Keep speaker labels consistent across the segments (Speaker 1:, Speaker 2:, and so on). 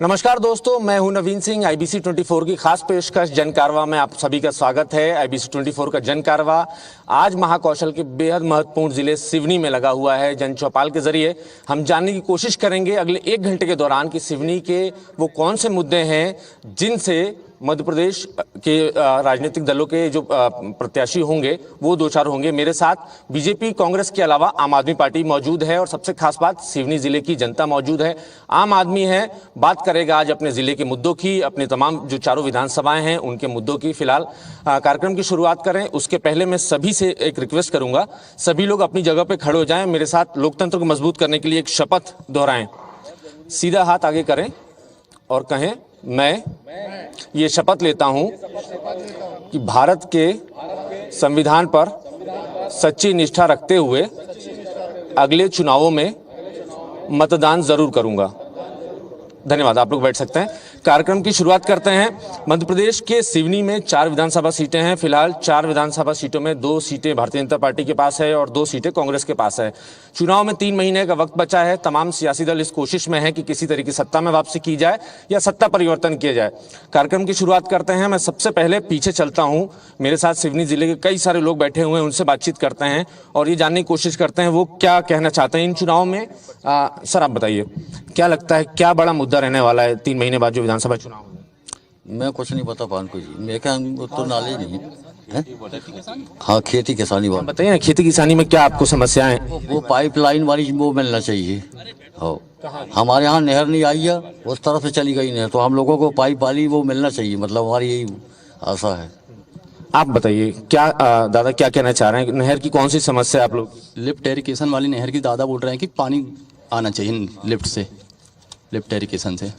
Speaker 1: नमस्कार दोस्तों, मैं हूं नवीन सिंह। आईबीसी 24 की खास पेशकश जन कारवा में आप सभी का स्वागत है। आईबीसी 24 का जन कारवा आज महाकौशल के बेहद महत्वपूर्ण जिले सिवनी में लगा हुआ है। जन चौपाल के जरिए हम जानने की कोशिश करेंगे अगले 1 घंटे के दौरान कि सिवनी के वो कौन से मुद्दे हैं जिनसे मध्य प्रदेश के राजनीतिक दलों के जो प्रत्याशी होंगे वो दो चार होंगे। मेरे साथ बीजेपी, कांग्रेस के अलावा आम आदमी पार्टी मौजूद है और सबसे खास बात सिवनी जिले की जनता मौजूद है। आम आदमी है, बात करेगा आज अपने जिले के मुद्दों की, अपने तमाम जो चारों विधानसभाएं हैं उनके मुद्दों की। फिलहाल कार्यक्रम की शुरुआत करें उसके पहले मैं सभी से एक रिक्वेस्ट करूंगा, सभी लोग अपनी जगह पर खड़े हो जाएं। मेरे साथ लोकतंत्र को मजबूत करने के लिए एक शपथ दोहराएं। सीधा हाथ आगे करें और कहें, मैं ये शपथ लेता हूं कि भारत के संविधान पर सच्ची निष्ठा रखते हुए अगले चुनावों में मतदान जरूर करूंगा। धन्यवाद। आप लोग बैठ सकते हैं। कार्यक्रम की शुरुआत करते हैं। मध्य प्रदेश के सिवनी में 4 विधानसभा सीटें हैं। फिलहाल 4 विधानसभा सीटों में 2 सीटें भारतीय जनता पार्टी के पास है और 2 सीटें कांग्रेस के पास है। चुनाव में 3 महीने का वक्त बचा है। तमाम सियासी दल इस कोशिश में है कि किसी तरीके सत्ता में वापसी की जाए या सत्ता परिवर्तन किया जाए। कार्यक्रम की शुरुआत करते हैं। मैं सबसे पहले पीछे चलता हूं। मेरे साथ सिवनी जिले के कई सारे लोग बैठे हुए हैं, उनसे बातचीत करते हैं और ये जानने की कोशिश करते हैं वो क्या कहना चाहते हैं इन चुनाव में। सर आप बताइए, क्या लगता है क्या बड़ा मुद्दा रहने वाला है 3 महीने बाद जो विधानसभा चुनाव है?
Speaker 2: मैं कुछ नहीं पता पानको जी, मेरे क्या तो नॉलेज नहीं है। हाँ, खेती किसानी बात
Speaker 1: बताइए ना, खेती किसानी में क्या आपको समस्याएं?
Speaker 2: वो पाइपलाइन वाली वो मिलना चाहिए। हो हमारे यहाँ नहर नहीं आई है, उस तरफ से चली गई नहर, तो हम लोगों को पाइप वाली वो मिलना चाहिए, मतलब हमारी यही आशा है।
Speaker 1: आप बताइए क्या दादा क्या कहना चाह रहे हैं? नहर की कौन सी समस्या है आप लोग?
Speaker 3: लिफ्ट इरिगेशन वाली नहर की दादा बोल रहे हैं कि पानी आना चाहिए लिफ्ट से, लिफ्ट इरिगेशन से।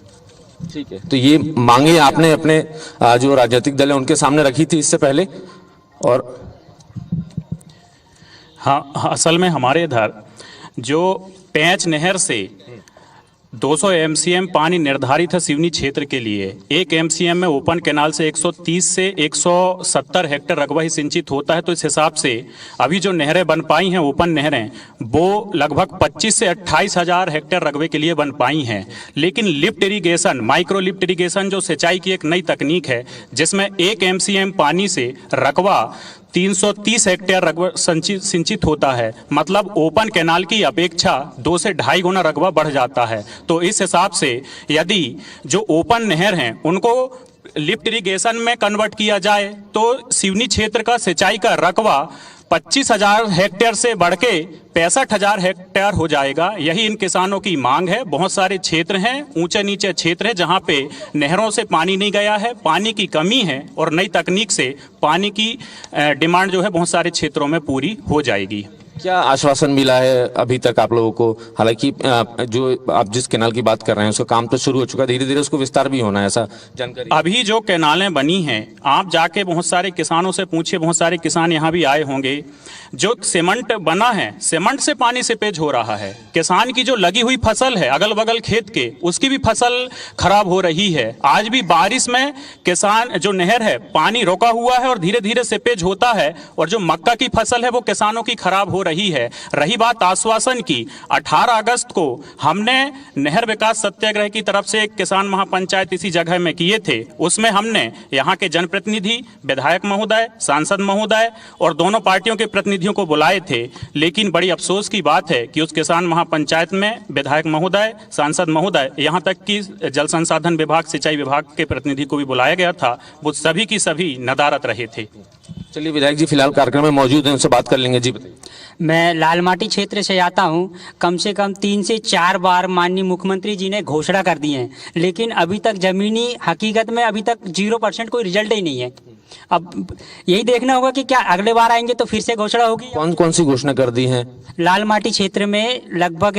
Speaker 1: ठीक है, तो ये मांगे आपने अपने जो राजनीतिक दल है उनके सामने रखी थी इससे पहले? और
Speaker 4: हाँ, असल में हमारे इधर जो पेंच नहर से 200 एमसीएम पानी निर्धारित है सिवनी क्षेत्र के लिए। 1 एमसीएम में ओपन कैनाल से 130 से 170 हेक्टेयर रकबा ही सिंचित होता है। तो इस हिसाब से अभी जो नहरें बन पाई हैं, ओपन नहरें, वो लगभग 25 से 28 हजार हेक्टेयर रकबे के लिए बन पाई हैं। लेकिन lift irrigation, micro lift irrigation जो सिंचाई की एक नई तकनीक है जिसमें 1 एमसीएम पानी से रकबा 330 हेक्टेयर रकबा सिंचित होता है, मतलब ओपन कैनाल की अपेक्षा 2 से 2.5 गुना रकबा बढ़ जाता है। तो इस हिसाब से यदि जो ओपन नहर हैं उनको लिफ्ट इरिगेशन में कन्वर्ट किया जाए तो सिवनी क्षेत्र का सिंचाई का रकबा 25,000 हेक्टेयर से बढ़ के 65,000 हेक्टेयर हो जाएगा। यही इन किसानों की मांग है। बहुत सारे क्षेत्र हैं, ऊंचे नीचे क्षेत्र है जहां पे नहरों से पानी नहीं गया है, पानी की कमी है और नई तकनीक से पानी की डिमांड जो है बहुत सारे क्षेत्रों में पूरी हो जाएगी।
Speaker 1: क्या आश्वासन मिला है अभी तक आप लोगों को? हालांकि जो आप जिस कैनाल की बात कर रहे हैं उसका काम तो शुरू हो चुका है, धीरे धीरे उसको विस्तार भी होना है, ऐसा जानकारी?
Speaker 4: अभी जो कैनालें बनी हैं, आप जाके बहुत सारे किसानों से पूछिए, बहुत सारे किसान यहाँ भी आए होंगे। जो सीमेंट बना है, सीमेंट से पानी सीपेज हो रहा है। किसान की जो लगी हुई फसल है अगल बगल खेत के, उसकी भी फसल खराब हो रही है। आज भी बारिश में किसान जो नहर है पानी रोका हुआ है और धीरे धीरे सीपेज होता है और जो मक्का की फसल है वो किसानों की खराब हो रही है। रही बात आश्वासन की, 18 अगस्त को हमने नहर विकास सत्याग्रह की तरफ से एक किसान महापंचायत इसी जगह में किए थे। उसमें हमने यहाँ के जनप्रतिनिधि, विधायक महोदय, सांसद महोदय और दोनों पार्टियों के प्रतिनिधियों को बुलाए थे। लेकिन बड़ी अफसोस की बात है कि उस किसान महापंचायत में विधायक महोदय, सांसद महोदय, यहाँ तक कि जल संसाधन विभाग, सिंचाई विभाग के प्रतिनिधि को भी बुलाया गया था, वो सभी की सभी नदारत रहे थे।
Speaker 1: चलिए विधायक जी फिलहाल कार्यक्रम में मौजूद हैं, उनसे बात कर लेंगे। जी बताइए।
Speaker 5: मैं लालमाटी क्षेत्र से आता हूं। कम से कम 3 से 4 बार माननीय मुख्यमंत्री जी ने घोषणा कर दी है, लेकिन अभी तक जमीनी हकीकत में अभी तक 0% कोई रिजल्ट ही नहीं है। अब यही देखना होगा कि क्या अगले बार आएंगे तो फिर से घोषणा होगी।
Speaker 1: कौन कौन सी घोषणा कर दी है?
Speaker 5: लालमाटी क्षेत्र में लगभग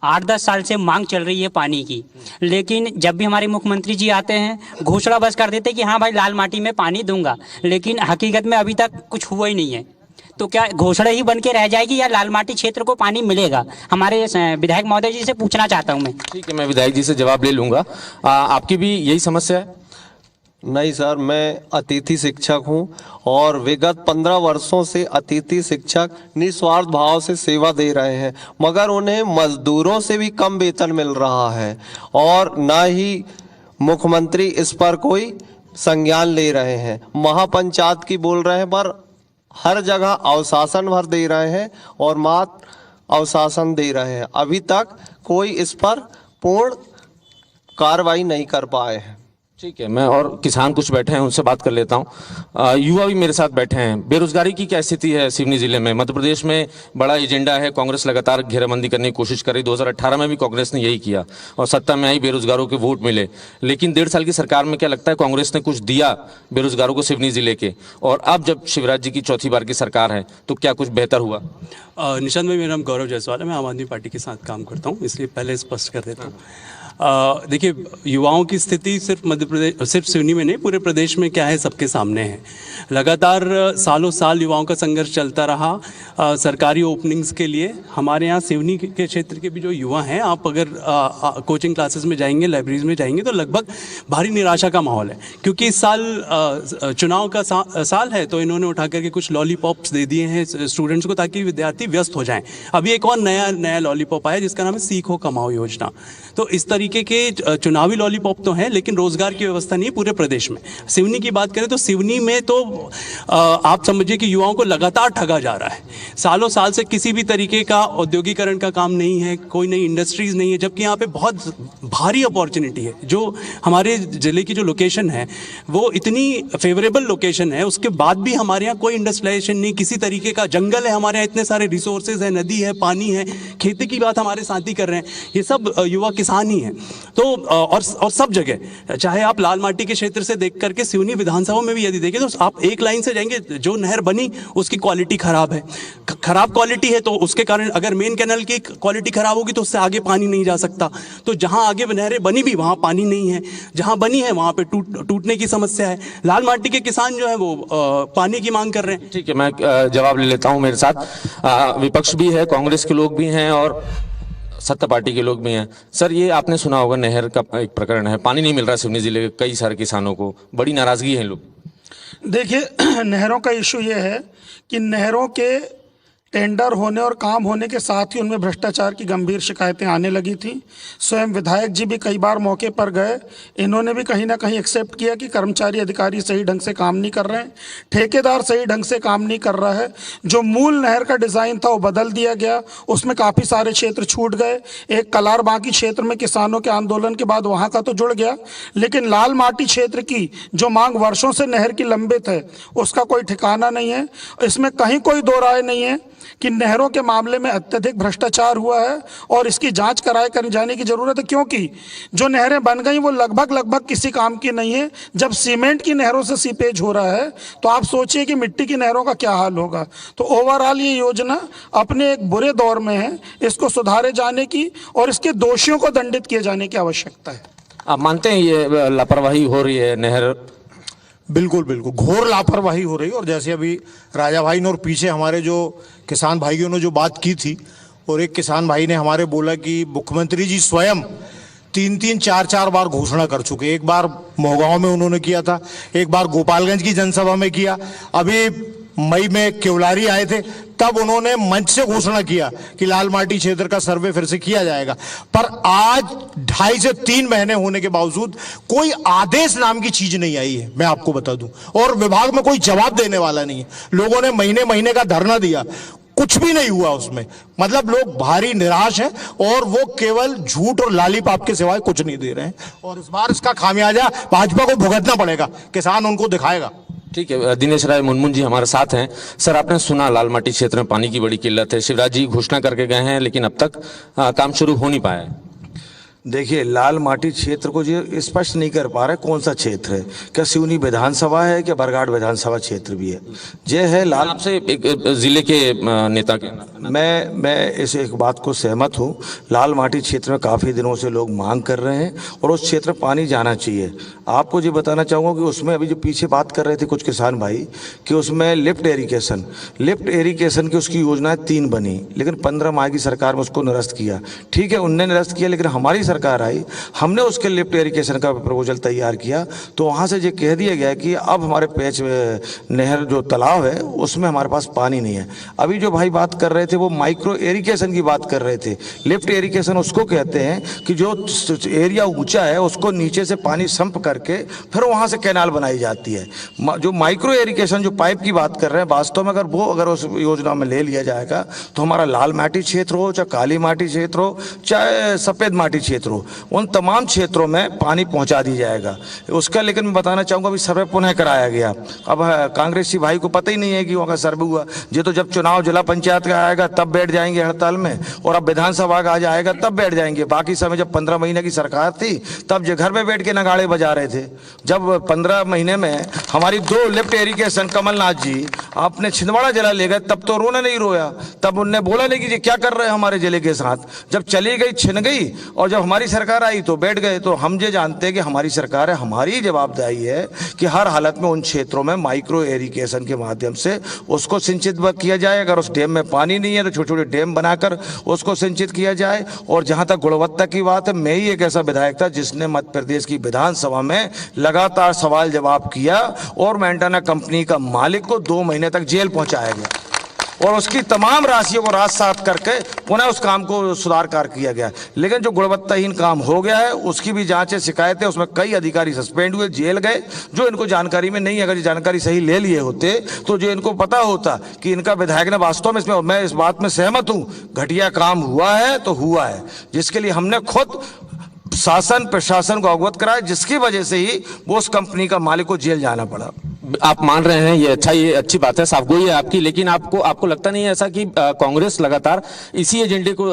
Speaker 5: 8-10 साल से मांग चल रही है पानी की, लेकिन जब भी हमारे मुख्यमंत्री जी आते हैं घोषणा बस कर देते कि हाँ भाई लाल माटी में पानी दूंगा, लेकिन हकीकत में अभी तक कुछ हुआ ही नहीं है। तो क्या घोषणा ही बन के रह जाएगी या लाल माटी क्षेत्र को पानी मिलेगा? हमारे विधायक महोदय जी से पूछना चाहता हूँ मैं।
Speaker 1: ठीक है, मैं विधायक जी से जवाब ले लूंगा। आपकी भी यही समस्या है?
Speaker 6: नहीं सर, मैं अतिथि शिक्षक हूं और विगत 15 वर्षों से अतिथि शिक्षक निस्वार्थ भाव से सेवा दे रहे हैं, मगर उन्हें मजदूरों से भी कम वेतन मिल रहा है और न ही मुख्यमंत्री इस पर कोई संज्ञान ले रहे हैं। महापंचायत की बोल रहे हैं पर हर जगह अवशासन भर दे रहे हैं और मात्र अवशासन दे रहे हैं। अभी तक कोई इस पर पूर्ण कार्रवाई नहीं कर पाए हैं।
Speaker 1: ठीक है, मैं और किसान कुछ बैठे हैं उनसे बात कर लेता हूँ। युवा भी मेरे साथ बैठे हैं। बेरोजगारी की क्या स्थिति है सिवनी जिले में? मध्य प्रदेश में बड़ा एजेंडा है, कांग्रेस लगातार घेराबंदी करने की कोशिश कर रही। 2018 में भी कांग्रेस ने यही किया और सत्ता में आई, बेरोजगारों के वोट मिले। लेकिन 1.5 साल की सरकार में क्या लगता है कांग्रेस ने कुछ दिया बेरोजगारों को सिवनी जिले के? और अब जब शिवराज जी की चौथी बार की सरकार है तो क्या कुछ बेहतर हुआ?
Speaker 7: निशांत भाई, मेरा नाम गौरव जायसवाल है। मैं आम आदमी पार्टी के साथ काम करता हूँ, इसलिए पहले स्पष्ट कर देता हूँ। देखिए, युवाओं की स्थिति सिर्फ मध्य प्रदेश, सिर्फ सिवनी में नहीं, पूरे प्रदेश में क्या है सबके सामने है। लगातार सालों साल युवाओं का संघर्ष चलता रहा सरकारी ओपनिंग्स के लिए। हमारे यहाँ सिवनी के क्षेत्र के भी जो युवा हैं, आप अगर कोचिंग क्लासेस में जाएंगे, लाइब्रेरीज में जाएंगे तो लगभग भारी निराशा का माहौल है, क्योंकि इस साल चुनाव का साल है, तो इन्होंने उठा करके कुछ लॉलीपॉप्स दे दिए हैं स्टूडेंट्स को ताकि विद्यार्थी व्यस्त हो जाएं। अभी एक और नया लॉलीपॉप आया जिसका नाम है सीखो कमाओ योजना। तो इस तरीके के चुनावी लॉलीपॉप तो हैं, लेकिन रोजगार की व्यवस्था नहीं है पूरे प्रदेश में। सिवनी की बात करें तो सिवनी में तो आप समझिए कि युवाओं को लगातार ठगा जा रहा है। सालों साल से किसी भी तरीके का औद्योगिकरण का काम नहीं है, कोई नई इंडस्ट्रीज नहीं है, जबकि यहाँ पे बहुत भारी अपॉर्चुनिटी है। जो हमारे जिले की जो लोकेशन है वो इतनी फेवरेबल लोकेशन है, उसके बाद भी हमारे यहाँ कोई इंडस्ट्रियलाइजेशन नहीं, किसी तरीके का। जंगल है हमारे यहाँ, इतने सारे रिसोर्सेज है, नदी है, पानी है, खेती की बात हमारे साथी कर रहे हैं, ये सब युवा किसान ही है। तो और सब जगह, चाहे आप लाल माटी के क्षेत्र से देख करके सिवनी विधानसभा में भी यदि देखें तो आप एक लाइन से जाएंगे, जो नहर बनी उसकी क्वालिटी खराब है, खराब क्वालिटी है, तो उसके कारण अगर मेन कैनल की क्वालिटी खराब होगी तो उससे आगे पानी नहीं जा सकता। तो जहां आगे नहरें बनी भी वहां पानी नहीं है, जहां बनी है वहां पे टूटने की समस्या है। लाल माटी के किसान जो है वो पानी की मांग कर रहे हैं।
Speaker 1: ठीक है, मैं जवाब ले लेता हूं। मेरे साथ विपक्ष भी है, कांग्रेस के लोग भी हैं और सत्ता पार्टी के लोग भी हैं। सर, ये आपने सुना होगा, नहर का एक प्रकरण है, पानी नहीं मिल रहा सिवनी जिले के कई सारे किसानों को, बड़ी नाराजगी है लोग।
Speaker 8: देखिए, नहरों का इशू ये है कि नहरों के टेंडर होने और काम होने के साथ ही उनमें भ्रष्टाचार की गंभीर शिकायतें आने लगी थी। स्वयं विधायक जी भी कई बार मौके पर गए, इन्होंने भी कहीं ना कहीं एक्सेप्ट किया कि कर्मचारी अधिकारी सही ढंग से काम नहीं कर रहे हैं, ठेकेदार सही ढंग से काम नहीं कर रहा है। जो मूल नहर का डिज़ाइन था वो बदल दिया गया, उसमें काफ़ी सारे क्षेत्र छूट गए। एक कलार बाकी क्षेत्र में किसानों के आंदोलन के बाद वहाँ का तो जुड़ गया, लेकिन लाल माटी क्षेत्र की जो मांग वर्षों से नहर की लंबित है उसका कोई ठिकाना नहीं है। इसमें कहीं कोई दो राय नहीं है कि नहरों के मामले में अत्यधिक भ्रष्टाचार हुआ है और इसकी जांच कराए कर जाने की जरूरत है, क्योंकि जो नहरें बन गई वो लगभग किसी काम की नहीं है। जब सीमेंट की नहरों से सीपेज हो रहा है तो आप सोचिए कि मिट्टी की नहरों का क्या हाल होगा। तो ओवरऑल ये योजना अपने एक बुरे दौर में है, इसको सुधारे जाने की और इसके दोषियों को दंडित किए जाने की आवश्यकता है।
Speaker 1: आप मानते हैं ये लापरवाही हो रही है नहर?
Speaker 9: बिल्कुल बिल्कुल घोर लापरवाही हो रही है। और जैसे अभी राजा भाई ने और पीछे हमारे जो किसान भाइयों ने जो बात की थी, और एक किसान भाई ने हमारे बोला कि मुख्यमंत्री जी स्वयं 3-3, 4-4 बार घोषणा कर चुके। एक बार मोहगांव में उन्होंने किया था, एक बार गोपालगंज की जनसभा में किया, अभी मई में केवलारी आए थे तब उन्होंने मंच से घोषणा किया कि लाल माटी क्षेत्र का सर्वे फिर से किया जाएगा। पर आज 2.5 से 3 महीने होने के बावजूद कोई आदेश नाम की चीज नहीं आई है, मैं आपको बता दूं, और विभाग में कोई जवाब देने वाला नहीं है। लोगों ने महीने महीने का धरना दिया, कुछ भी नहीं हुआ उसमें। मतलब लोग भारी निराश हैं और वो केवल झूठ और लालीपाप के सिवाय कुछ नहीं दे रहे हैं, और इस बार इसका खामियाजा भाजपा को भुगतना पड़ेगा, किसान उनको दिखाएगा।
Speaker 1: ठीक है, दिनेश राय मुनमुन जी हमारे साथ हैं। सर, आपने सुना लाल माटी क्षेत्र में पानी की बड़ी किल्लत है, शिवराज जी घोषणा करके गए हैं लेकिन अब तक काम शुरू हो नहीं पाया है।
Speaker 10: देखिए, लाल माटी क्षेत्र को जो स्पष्ट नहीं कर पा रहे कौन सा क्षेत्र है, क्या सिवनी विधानसभा है क्या बरगाड़ विधानसभा क्षेत्र भी है। ये है लाल,
Speaker 1: आपसे एक जिले के नेता के
Speaker 10: मैं इस एक बात को सहमत हूँ। लाल माटी क्षेत्र में काफ़ी दिनों से लोग मांग कर रहे हैं और उस क्षेत्र में पानी जाना चाहिए। आपको ये बताना चाहूँगा कि उसमें अभी जो पीछे बात कर रहे थे कुछ किसान भाई कि उसमें लिफ्ट इरिगेशन की उसकी योजनाएं 3 बनी, लेकिन 15 माह की सरकार में उसको निरस्त किया। ठीक है, उनने निरस्त किया, लेकिन हमारी सरकार आई, हमने उसके लिफ्ट इरिगेशन का प्रपोजल तैयार किया, तो वहाँ से ये कह दिया गया कि अब हमारे पेच नहर जो तालाब है उसमें हमारे पास पानी नहीं है। अभी जो भाई बात कर रहे थे वो माइक्रो इरिगेशन की बात कर रहे थे। लिफ्ट इरिगेशन उसको कहते हैं कि जो एरिया ऊंचा है उसको नीचे से पानी संप करके फिर वहाँ से कैनाल बनाई जाती है। जो माइक्रो इरिगेशन जो पाइप की बात कर रहे हैं, वास्तव में अगर उस योजना में ले लिया जाएगा तो हमारा लाल माटी क्षेत्र हो, चाहे काली माटी क्षेत्र हो, चाहे सफ़ेद माटी क्षेत्र हो, उन तमाम क्षेत्रों में पानी पहुँचा दी जाएगा उसका। लेकिन मैं बताना चाहूँगा अभी सर्वे पुनः कराया गया। अब कांग्रेसी भाई को पता ही नहीं है कि वहाँ का सर्वे हुआ। ये तो जब चुनाव जिला पंचायत का आएगा तब बैठ जाएंगे हड़ताल में, और अब विधानसभा का आ जाएगा तब बैठ जाएंगे। बाकी समय जब 15 महीने की सरकार थी तब जो घर में बैठ के नगाड़े बजा रहे थे। जब 15 महीने में हमारी 2 लिफ्ट इरिगेशन कमलनाथ जी आपने छिंदवाड़ा जिला ले गए तब तो रोना नहीं रोया, तब उनने बोला नहीं कि ये क्या कर रहे हैं हमारे जिले के साथ। जब चली गई छिन गई और जब हमारी सरकार आई तो बैठ गए। तो हम ये जानते हैं कि हमारी सरकार है, हमारी जवाबदारी है कि हर हालत में उन क्षेत्रों में माइक्रो इरिगेशन के माध्यम से उसको सिंचित किया जाए। अगर उस डैम में पानी नहीं है तो छोटे छोटे डैम बनाकर उसको सिंचित किया जाए। और जहां तक गुणवत्ता की बात है, मैं ही एक ऐसा विधायक था जिसने मध्य प्रदेश की विधानसभा में लगातार सवाल जवाब किया और मेंटेना कंपनी का मालिक को 2 महीने तक जेल पहुंचाया गया और उसकी तमाम राशियों को रात-सात करके पुनः उस काम को सुधार कार्य किया गया। लेकिन जो गुणवत्ताहीन काम हो गया है उसकी भी जांचें, शिकायतें, उसमें कई अधिकारी सस्पेंड हुए, जेल गए, जो इनको जानकारी में नहीं। अगर ये जानकारी सही ले लिए होते तो जो इनको पता होता कि इनका विधायक ने वास्तव में इसमें, मैं इस बात में सहमत हूँ, घटिया काम हुआ है तो हुआ है, जिसके लिए हमने खुद शासन प्रशासन को अवगत कराया, जिसकी वजह से ही वो उस कंपनी का मालिक को जेल जाना पड़ा।
Speaker 1: आप मान रहे हैं, ये अच्छी बात है, साफगोई है आपकी, लेकिन आपको लगता नहीं है ऐसा कि कांग्रेस लगातार इसी एजेंडे को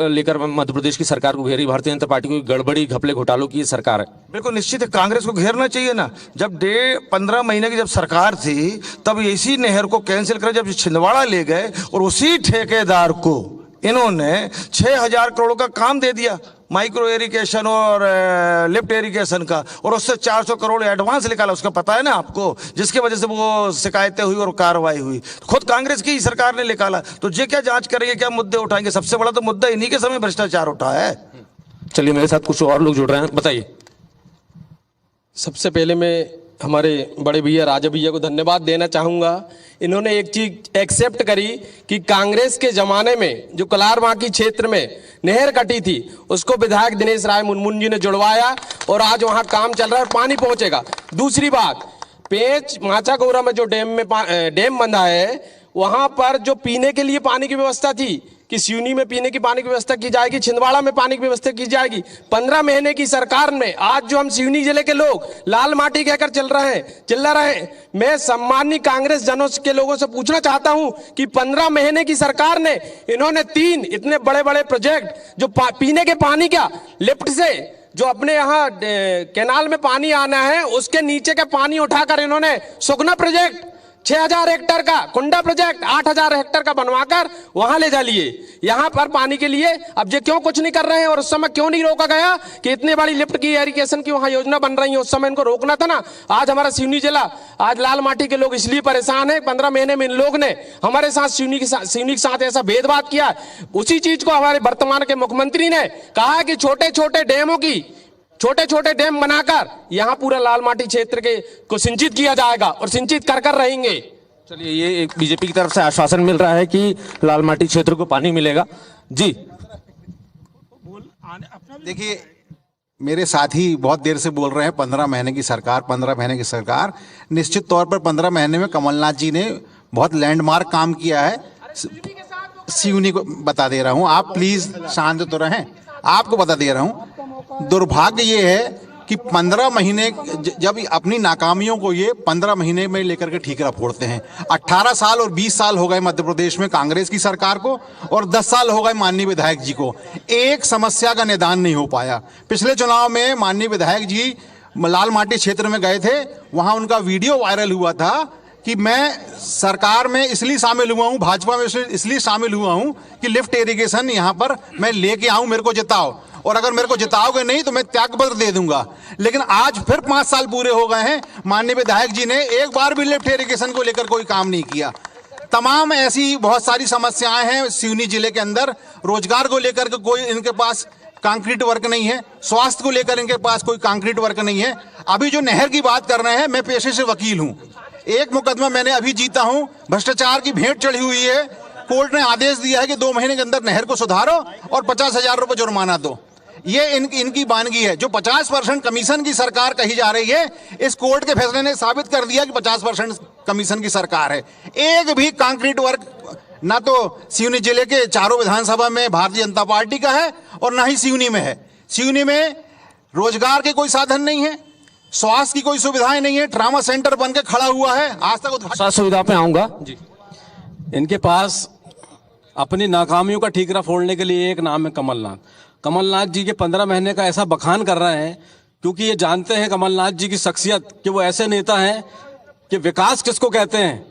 Speaker 1: लेकर मध्य प्रदेश की सरकार को घेरी? भारतीय जनता पार्टी को गड़बड़ी घपले घोटालों की सरकार है।
Speaker 10: बिल्कुल निश्चित है, कांग्रेस को घेरना चाहिए ना। जब 15 महीने की जब सरकार थी तब इसी नहर को कैंसिल कर जब छिंदवाड़ा ले गए और उसी ठेकेदार को इन्होंने 6000 करोड़ का काम दे दिया माइक्रो इरिगेशन और लिफ्ट इरिगेशन का, और उससे 400 करोड़ एडवांस निकाला। उसका पता है ना आपको, जिसकी वजह से वो शिकायतें हुई और कार्रवाई हुई, खुद कांग्रेस की ही सरकार ने निकाला। तो ये क्या जांच करेंगे, क्या मुद्दे उठाएंगे? सबसे बड़ा तो मुद्दा इन्हीं के समय भ्रष्टाचार उठा है।
Speaker 1: चलिए, मेरे साथ कुछ और लोग जुड़ रहे हैं, बताइए।
Speaker 11: सबसे पहले मैं हमारे बड़े भैया राजा भैया को धन्यवाद देना चाहूँगा। इन्होंने एक चीज एक्सेप्ट करी कि कांग्रेस के ज़माने में जो कलारबाकी क्षेत्र में नहर कटी थी उसको विधायक दिनेश राय मुनमुन जी ने जुड़वाया और आज वहाँ काम चल रहा है, पानी पहुँचेगा। दूसरी बात, पेच माचागोरा में जो डैम बंधा है वहाँ पर जो पीने के लिए पानी की व्यवस्था थी कि सिवनी में पीने की पानी की व्यवस्था की जाएगी, छिंदवाड़ा में पानी की व्यवस्था की जाएगी। 15 महीने की सरकार में आज जो हम सिवनी जिले के लोग लाल माटी कहकर चिल्ला रहे हैं, मैं सम्मानित कांग्रेस जनों के लोगों से पूछना चाहता हूं कि 15 महीने की सरकार ने इन्होंने 3 इतने बड़े बड़े प्रोजेक्ट जो पीने के पानी का लिफ्ट से जो अपने यहाँ कैनाल में पानी आना है उसके नीचे का पानी उठाकर इन्होंने सुगना प्रोजेक्ट 6000 हेक्टेयर का, कुंडा प्रोजेक्ट 8000 हेक्टेयर का बनवाकर वहां ले जा लिए यहाँ पर पानी के लिए। अब ये क्यों कुछ नहीं कर रहे हैं और उस समय क्यों नहीं रोका गया कि इतनी बड़ी लिफ्ट की इरिगेशन की वहां योजना बन रही है, उस समय इनको रोकना था ना। आज हमारा सिवनी जिला, आज लाल माटी के लोग इसलिए परेशान है, 15 महीने में इन लोग ने हमारे साथ सिवनी के साथ ऐसा भेदभाव किया। उसी चीज को हमारे वर्तमान के मुख्यमंत्री ने कहा कि छोटे छोटे डैम बनाकर यहाँ पूरा लाल माटी क्षेत्र को सिंचित किया जाएगा और सिंचित कर रहेंगे।
Speaker 1: चलिए, ये एक बीजेपी की तरफ से आश्वासन मिल रहा है कि लाल माटी क्षेत्र को पानी मिलेगा। जी
Speaker 12: देखिए, मेरे साथी बहुत देर से बोल रहे हैं 15 महीने की सरकार। निश्चित तौर पर 15 महीने में कमलनाथ जी ने बहुत लैंडमार्क काम किया है। सिवनी को बता दे रहा हूँ, आप प्लीज शांत तो रहें, आपको बता दे रहा हूँ। दुर्भाग्य ये है कि 15 महीने जब अपनी नाकामियों को ये 15 महीने में लेकर के ठीकरा फोड़ते हैं। 18 साल और 20 साल हो गए मध्य प्रदेश में कांग्रेस की सरकार को और 10 साल हो गए माननीय विधायक जी को। एक समस्या का निदान नहीं हो पाया। पिछले चुनाव में माननीय विधायक जी लाल माटी क्षेत्र में गए थे, वहां उनका वीडियो वायरल हुआ था कि मैं सरकार में इसलिए शामिल हुआ हूँ, भाजपा में इसलिए शामिल हुआ हूँ कि लिफ्ट इरिगेशन यहाँ पर मैं लेके आऊँ, मेरे को जिताओ। और अगर मेरे को जिताओगे नहीं तो मैं त्यागपत्र दे दूंगा। लेकिन आज फिर 5 साल पूरे हो गए हैं, माननीय विधायक जी ने एक बार भी लिफ्ट इरिगेशन को लेकर कोई काम नहीं किया। तमाम ऐसी बहुत सारी समस्याएं हैं सिवनी जिले के अंदर। रोजगार को लेकर के कोई इनके पास कंक्रीट वर्क नहीं है, स्वास्थ्य को लेकर इनके पास कोई कंक्रीट वर्क नहीं है। अभी जो नहर की बात कर रहे हैं, मैं पेशे से वकील हूं, एक मुकदमा मैंने अभी जीता हूं, भ्रष्टाचार की भेंट चढ़ी हुई है। कोर्ट ने आदेश दिया है कि 2 महीने के अंदर नहर को सुधारो और 50,000 रुपए जुर्माना दो। ये इनकी वानगी है। जो 50% कमीशन की सरकार कही जा रही है, इस कोर्ट के फैसले ने साबित कर दिया कि 50% कमीशन की सरकार है। एक भी कंक्रीट वर्क ना तो सिवनी जिले के चारों विधानसभा में भारतीय जनता पार्टी का है और ना ही सिवनी में है। सिवनी में रोजगार के कोई साधन नहीं है, स्वास्थ्य की कोई सुविधाएं नहीं है, ट्रामा सेंटर बनकर खड़ा हुआ है, आज तक
Speaker 1: स्वास्थ्य सुविधा पे आऊंगा जी।
Speaker 11: इनके पास अपनी नाकामियों का ठीकरा फोड़ने के लिए एक नाम है कमलनाथ। कमलनाथ जी के 15 महीने का ऐसा बखान कर रहे हैं क्योंकि ये जानते हैं कमलनाथ जी की शख्सियत कि वो ऐसे नेता हैं कि विकास किसको कहते हैं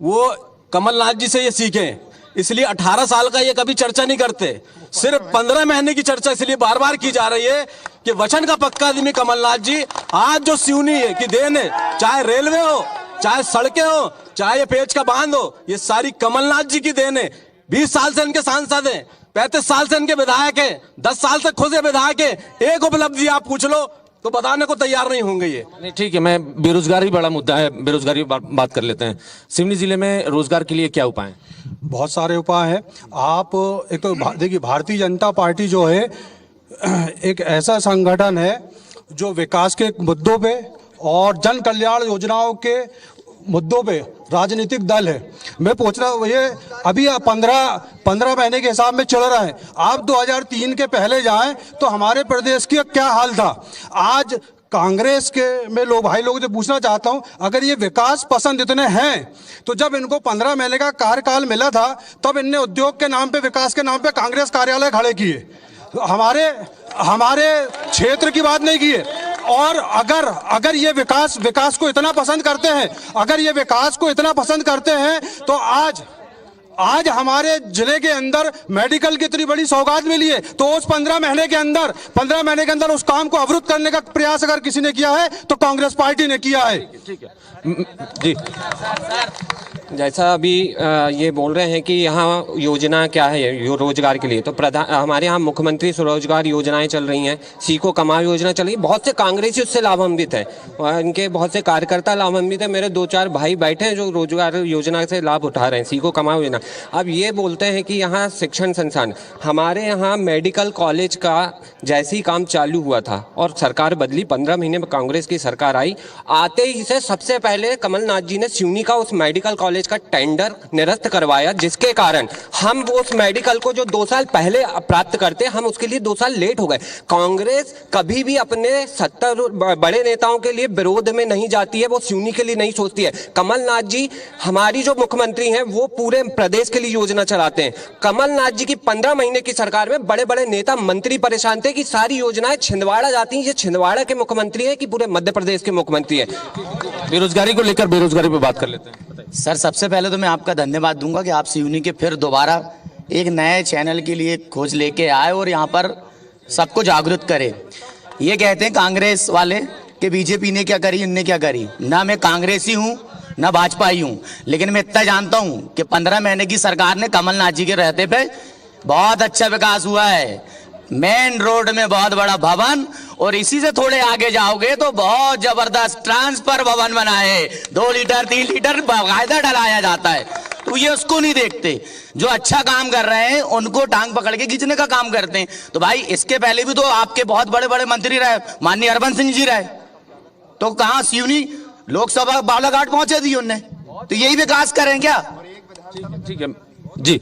Speaker 11: वो कमलनाथ जी से ये सीखें। इसलिए 18 साल का ये कभी चर्चा नहीं करते, सिर्फ 15 महीने की चर्चा इसलिए बार बार की जा रही है कि वचन का पक्का आदमी कमलनाथ जी। आज जो सिवनी है की देन है, चाहे रेलवे हो, चाहे सड़कें हो, चाहे ये पेच का बांध हो, ये सारी कमलनाथ जी की देन है। 20 साल से इनके सांसद हैं, 35 साल से इनके विधायक हैं, 10 साल से खुद ये विधायक है। एक उपलब्धि आप पूछ लो तो बताने को तैयार नहीं होंगे ये।
Speaker 1: नहीं ठीक है, मैं बेरोजगारी बड़ा मुद्दा है, बेरोजगारी बात कर लेते हैं। सिवनी जिले में रोजगार के लिए क्या उपाय हैं?
Speaker 13: बहुत सारे उपाय हैं। आप एक तो देखिए, भारतीय जनता पार्टी जो है एक ऐसा संगठन है जो विकास के मुद्दों पे और जन कल्याण योजनाओं के मुद्दों पे राजनीतिक दल है। मैं पूछ रहा हूँ, ये अभी 15 महीने के हिसाब में चल रहा है। आप 2003 के पहले जाएं तो हमारे प्रदेश की क्या हाल था। आज कांग्रेस के मैं भाई लोगों से पूछना चाहता हूं, अगर ये विकास पसंद इतने हैं तो जब इनको 15 महीने का कार्यकाल मिला था तब इनने उद्योग के नाम पे, विकास के नाम पे कांग्रेस कार्यालय खड़े किए, हमारे क्षेत्र की बात नहीं की है। और अगर ये विकास को इतना पसंद करते हैं, अगर ये विकास को इतना पसंद करते हैं तो आज हमारे जिले के अंदर मेडिकल की इतनी बड़ी सौगात मिली है, तो उस 15 महीने के अंदर उस काम को अवरुद्ध करने का प्रयास अगर किसी ने किया है तो कांग्रेस पार्टी ने किया है।
Speaker 1: ठीक है जी।
Speaker 14: जैसा अभी ये बोल रहे हैं कि यहाँ योजना क्या है रोजगार के लिए, तो हमारे यहाँ मुख्यमंत्री स्वरोजगार योजनाएं चल रही हैं, सीखो कमाओ योजना चल रही है। बहुत से कांग्रेसी उससे लाभान्वित हैं, इनके बहुत से कार्यकर्ता लाभान्वित हैं। मेरे 2-4 भाई बैठे हैं जो रोजगार योजना से लाभ उठा रहे हैं, सीखो कमाओ योजना। अब ये बोलते हैं कि यहाँ शिक्षण संस्थान, हमारे यहाँ मेडिकल कॉलेज का जैसे ही काम चालू हुआ था और सरकार बदली, 15 महीने में कांग्रेस की सरकार आई, आते ही से सबसे पहले कमलनाथ जी ने सिवनी का उस मेडिकल कॉलेज का टेंडर निरस्त करवाया, जिसके कारण हम उस मेडिकल को जो 2 साल पहले प्राप्त करते, हम उसके लिए 2 साल लेट हो गए। कांग्रेस कभी भी अपने 70 बड़े नेताओं के लिए विरोध में नहीं जाती है, वो सिवनी के लिए नहीं सोचती है। कमलनाथ जी हमारी जो मुख्यमंत्री हैं वो पूरे प्रदेश के लिए योजना चलाते हैं। कमलनाथ जी की 15 महीने की सरकार में बड़े बड़े नेता मंत्री परेशान थे कि सारी योजनाएं छिंदवाड़ा जाती हैं। ये छिंदवाड़ा के मुख्यमंत्री है कि पूरे मध्य प्रदेश के मुख्यमंत्री है।
Speaker 1: बेरोजगारी को लेकर बेरोजगारी पे बात कर लेते हैं।
Speaker 15: सर, सबसे पहले तो मैं आपका धन्यवाद दूंगा कि आप सिवनी के फिर दोबारा एक नए चैनल के लिए खोज लेके आए और यहाँ पर सबको जागरूक करे। ये कहते हैं कांग्रेस वाले कि बीजेपी ने क्या करी, इनने क्या करी। ना मैं कांग्रेसी हूँ ना भाजपाई हूँ, लेकिन मैं इतना जानता हूँ कि 15 महीने की सरकार ने कमलनाथ जी के रहते पे बहुत अच्छा विकास हुआ है। मेन रोड में बहुत बड़ा भवन, और इसी से थोड़े आगे जाओगे तो बहुत जबरदस्त ट्रांसफर भवन बना है। 2 लीटर 3 लीटर बाकायदा डलाया जाता है। तो ये उसको नहीं देखते, जो अच्छा काम कर रहे हैं उनको टांग पकड़ के खींचने का काम करते हैं। तो भाई इसके पहले भी तो आपके बहुत बड़े बड़े मंत्री रहे, माननीय हरबंस सिंह जी रहे, तो कहाँ सिवनी लोकसभा बालाघाट पहुंचे दी उनने, तो यही विकास करें क्या?
Speaker 1: ठीक है जी।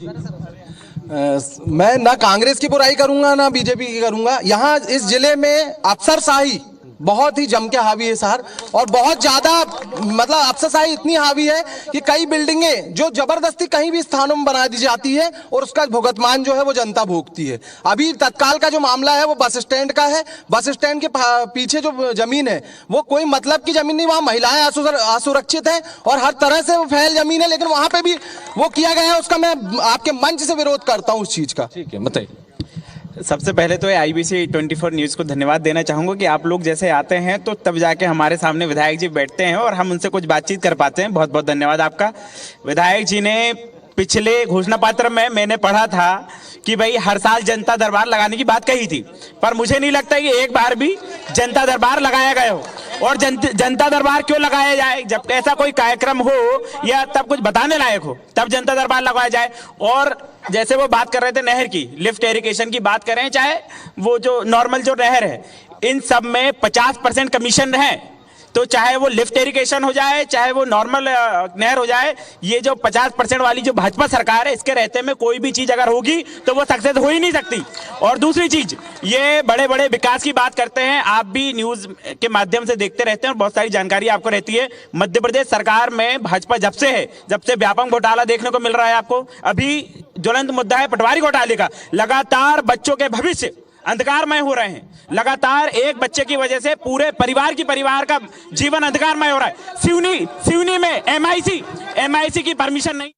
Speaker 11: मैं ना कांग्रेस की बुराई करूंगा ना बीजेपी की करूंगा। यहाँ इस जिले में अफसरशाही बहुत ही जम के हावी है सर, और बहुत ज्यादा मतलब अफसरशाही इतनी हावी है कि कई बिल्डिंगें जो जबरदस्ती कहीं भी स्थानों में बना दी जाती है और उसका भुगतान जो है वो जनता भोगती है। अभी तत्काल का जो मामला है वो बस स्टैंड का है। बस स्टैंड के पीछे जो जमीन है वो कोई मतलब की जमीन नहीं, वहाँ महिलाएं असुरक्षित है और हर तरह से वो फैल जमीन है, लेकिन वहां पे भी वो किया गया है। उसका मैं आपके मंच से विरोध करता हूँ उस चीज का।
Speaker 1: ठीक है, बताइए।
Speaker 16: सबसे पहले तो IBC 24 न्यूज़ को धन्यवाद देना चाहूँगा कि आप लोग जैसे आते हैं तो तब जाके हमारे सामने विधायक जी बैठते हैं और हम उनसे कुछ बातचीत कर पाते हैं। बहुत बहुत धन्यवाद आपका। विधायक जी ने पिछले घोषणा पत्र में मैंने पढ़ा था कि भाई हर साल जनता दरबार लगाने की बात कही थी, पर मुझे नहीं लगता कि एक बार भी जनता दरबार लगाया गया हो। और जनता दरबार क्यों लगाया जाए? जब ऐसा कोई कार्यक्रम हो या तब कुछ बताने लायक हो तब जनता दरबार लगाया जाए। और जैसे वो बात कर रहे थे नहर की, लिफ्ट इरिगेशन की बात करें, चाहे वो जो नॉर्मल जो नहर है, इन सब में 50% कमीशन है। तो चाहे वो लिफ्ट इरिगेशन हो जाए, चाहे वो नॉर्मल नहर हो जाए, ये जो 50% वाली जो भाजपा सरकार है, इसके रहते में कोई भी चीज अगर होगी तो वो सक्सेस हो ही नहीं सकती। और दूसरी चीज, ये बड़े बड़े विकास की बात करते हैं, आप भी न्यूज के माध्यम से देखते रहते हैं और बहुत सारी जानकारी आपको रहती है। मध्य प्रदेश सरकार में भाजपा जब से है, जब से व्यापक घोटाला देखने को मिल रहा है आपको। अभी ज्वलंत मुद्दा है पटवारी घोटाले का। लगातार बच्चों के भविष्य अंधकारमय हो रहे हैं। लगातार एक बच्चे की वजह से पूरे परिवार का जीवन अंधकारमय हो रहा है। सिवनी में MIC की परमिशन नहीं।